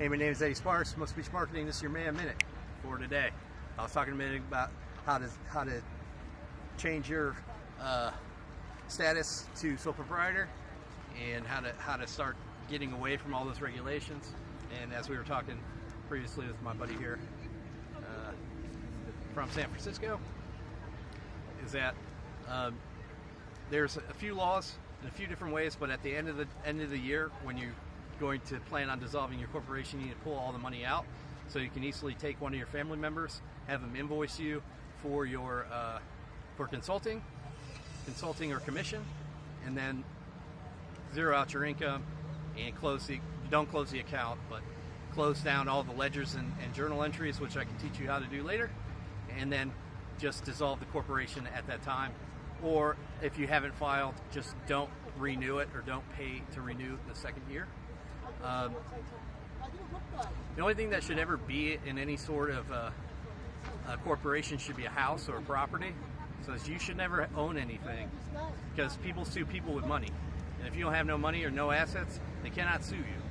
Hey, my name is Eddie Sparks, Most Beach Marketing. This is your Man Minute for today. I was talking a minute about how to change your status to sole proprietor and how to start getting away from all those regulations. And as we were talking previously with my buddy here from San Francisco, is that there's a few laws in a few different ways, but at the end of the year, when you're going to plan on dissolving your corporation, you need to pull all the money out. So you can easily take one of your family members, have them invoice you for your for consulting or commission, and then zero out your income and don't close the account, but close down all the ledgers and journal entries, which I can teach you how to do later, and then just dissolve the corporation at that time. Or if you haven't filed, just don't renew it or don't pay to renew the second year. The only thing that should ever be in any sort of a corporation should be a house or a property. So you should never own anything, because people sue people with money. And if you don't have no money or no assets, they cannot sue you.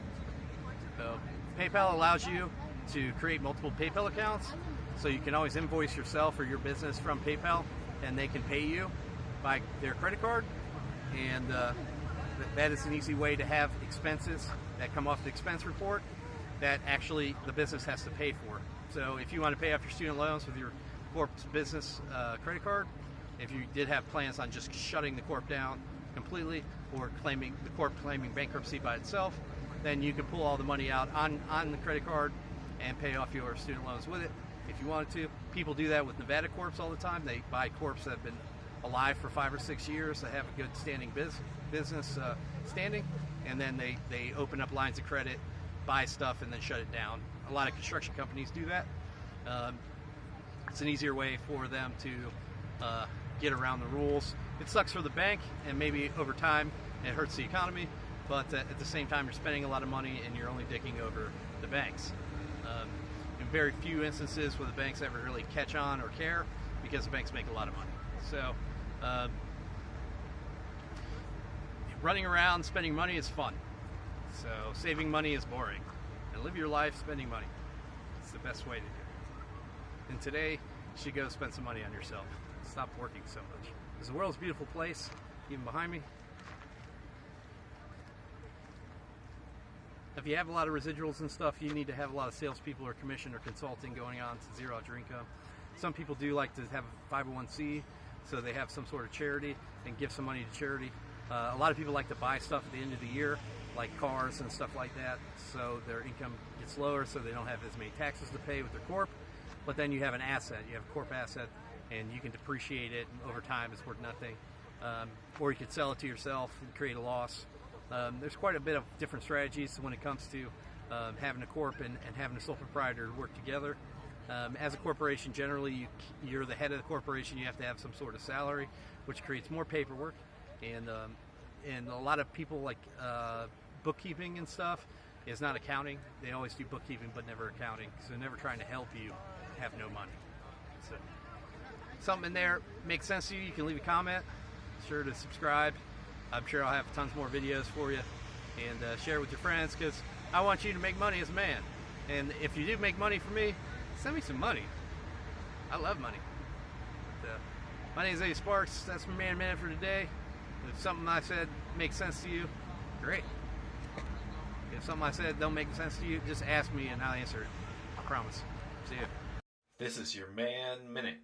So PayPal allows you to create multiple PayPal accounts, so you can always invoice yourself or your business from PayPal, and they can pay you by their credit card. And that is an easy way to have expenses that come off the expense report that actually the business has to pay for. So if you want to pay off your student loans with your corp's business credit card, if you did have plans on just shutting the corp down completely, or the corp claiming bankruptcy by itself, then you can pull all the money out on the credit card and pay off your student loans with it if you wanted to. People do that with Nevada corps all the time. They buy corps that have been alive for 5 or 6 years, that have a good standing business standing, and then they open up lines of credit, buy stuff, and then shut it down. A lot of construction companies do that. It's an easier way for them to get around the rules. It sucks for the bank, and maybe over time it hurts the economy, but at the same time you're spending a lot of money and you're only dicking over the banks. In very few instances will the banks ever really catch on or care, because the banks make a lot of money. So running around spending money is fun. So saving money is boring. And live your life spending money. It's the best way to do it. And today, you should go spend some money on yourself. Stop working so much. Because the world's a beautiful place, even behind me. If you have a lot of residuals and stuff, you need to have a lot of salespeople or commission or consulting going on to zero out your income. Some people do like to have a 501c, so they have some sort of charity and give some money to charity. A lot of people like to buy stuff at the end of the year, like cars and stuff like that, so their income gets lower, so they don't have as many taxes to pay with their corp. But then you have an asset, you have a corp asset, and you can depreciate it, and over time it's worth nothing. Or you could sell it to yourself and create a loss. There's quite a bit of different strategies when it comes to having a corp and having a sole proprietor work together. As a corporation, generally you're the head of the corporation. You have to have some sort of salary, which creates more paperwork, and a lot of people like bookkeeping and stuff is not accounting. They always do bookkeeping but never accounting, so they're never trying to help you have no money. So something in there makes sense to you, you can leave a comment. Be sure to subscribe. I'm sure I'll have tons more videos for you, and share it with your friends, because I want you to make money as a man. And if you do make money for me, send me some money. I love money. My name is Eddie Sparks. That's my Man Minute for today. If something I said makes sense to you, great. If something I said don't make sense to you, just ask me and I'll answer it. I promise. See you. This is your Man Minute.